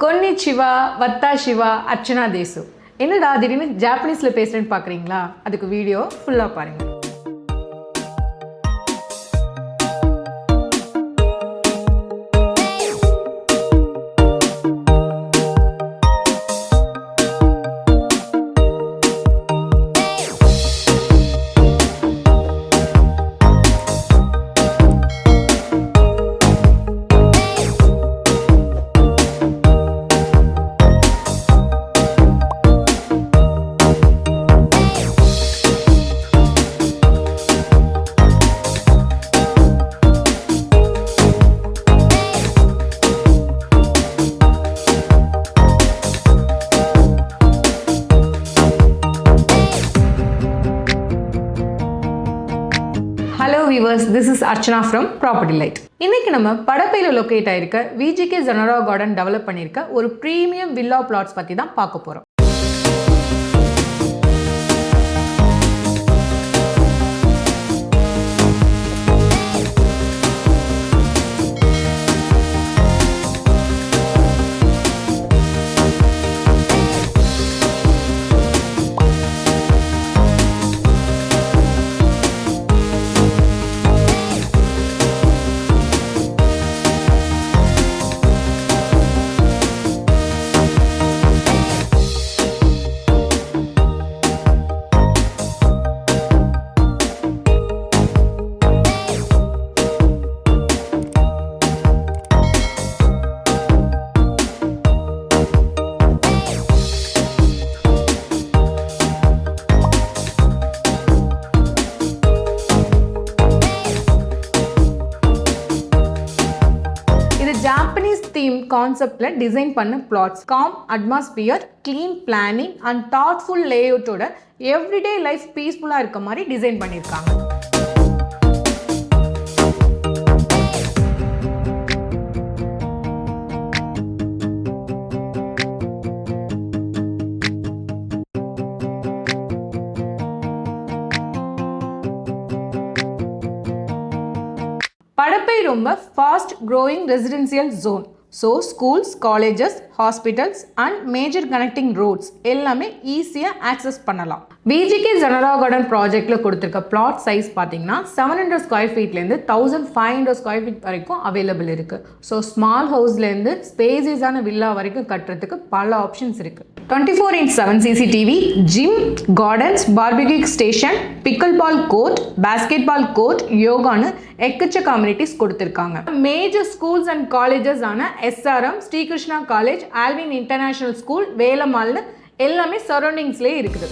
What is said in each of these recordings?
கொன்னிச்சிவா, வத்தாஷிவா, அர்ச்சனா தேசு. என்னடா திடீர்னு ஜாப்பனீஸில் பேசுகிறேன்னு பார்க்குறீங்களா? அதுக்கு வீடியோ ஃபுல்லாக பாருங்கள். Hello viewers, this is Archana from Property Light. இன்னைக்கு நம்ம படப்பையில் லொக்கேட் ஆயிருக்க விஜிகே ஜெனரா கார்டன் டெவலப் பண்ணியிருக்க ஒரு ப்ரீமியம் வில்லா பிளாட்ஸ் பற்றி தான் பார்க்க போகிறோம். ஜாப்பனீஸ் தீம் கான்செப்ட்ல டிசைன் பண்ண plots, calm atmosphere, clean planning and thoughtful லேஅவுட்டோட எவ்ரிடே லைஃப் பீஸ்ஃபுல்லா இருக்க மாதிரி டிசைன் பண்ணியிருக்காங்க. படப்பை ரொம்ப fast growing residential zone. So schools, colleges, hospitals and major connecting roads எல்லாமே ஈஸியாக ஆக்சஸ் பண்ணலாம். விஜிகே ஜெனரா கார்டன் ப்ராஜெக்டில் கொடுத்துருக்க பிளாட் சைஸ் பார்த்தீங்கன்னா 700 ஸ்கொயர் ஃபீட்லேருந்து 1500 ஸ்கொயர் ஃபீட் வரைக்கும் அவைலபிள் இருக்குது. ஸோ ஸ்மால் ஹவுஸ்லேருந்து ஸ்பேசியஸான வில்லா வரைக்கும் கட்டுறதுக்கு பல ஆப்ஷன்ஸ் இருக்குது. 24x7 CCTV, gym, gardens, barbecue station, pickleball court, basketball court, யோகான்னு எக்கச்சக்க அம்யூனிட்டிஸ் கொடுத்துருக்காங்க. மேஜர் ஸ்கூல்ஸ் அண்ட் காலேஜஸ் ஆன SRM, Srikrishna college, Alwin international school, வேலம்மாள்னு எல்லாமே சரௌண்டிங்ஸ்லேயே இருக்குது.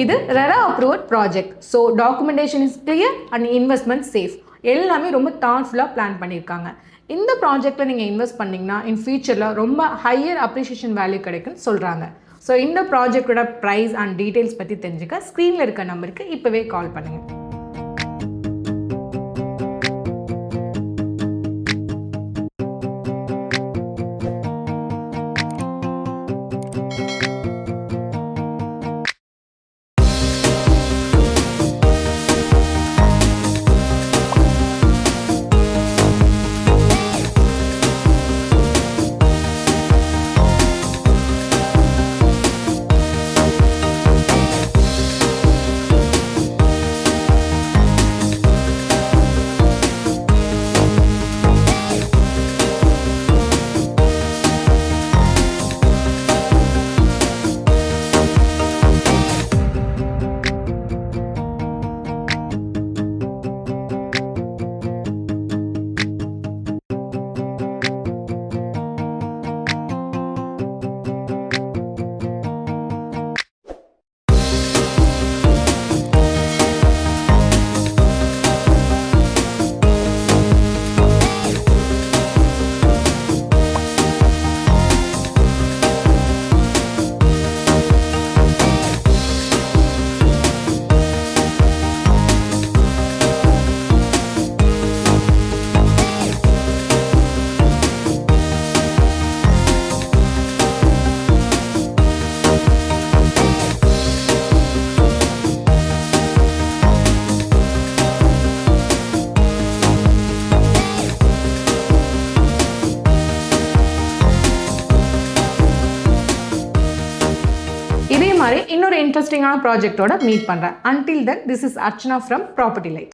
இது RERA approved project. So documentation is clear and investment safe. எல்லாமே ரொம்ப தாட்ஃபுல்லாக பிளான் பண்ணியிருக்காங்க. இந்த ப்ராஜெக்டில் நீங்கள் இன்வெஸ்ட் பண்ணிங்கன்னா இன் ஃபியூச்சரில் ரொம்ப ஹையர் அப்ரிஷியேஷன் வேல்யூ கிடைக்குன்னு சொல்கிறாங்க. ஸோ இந்த ப்ராஜெக்டோட ப்ரைஸ் அண்ட் டீட்டெயில்ஸ் பற்றி தெரிஞ்சுக்க ஸ்க்ரீனில் இருக்க நம்பருக்கு இப்போவே கால் பண்ணுங்கள். மாதிரி இன்னொரு இன்ட்ரெஸ்டிங்கான ப்ராஜெக்டோட மீட் பண்ணுறேன். Until then, this is Archana from Property Light.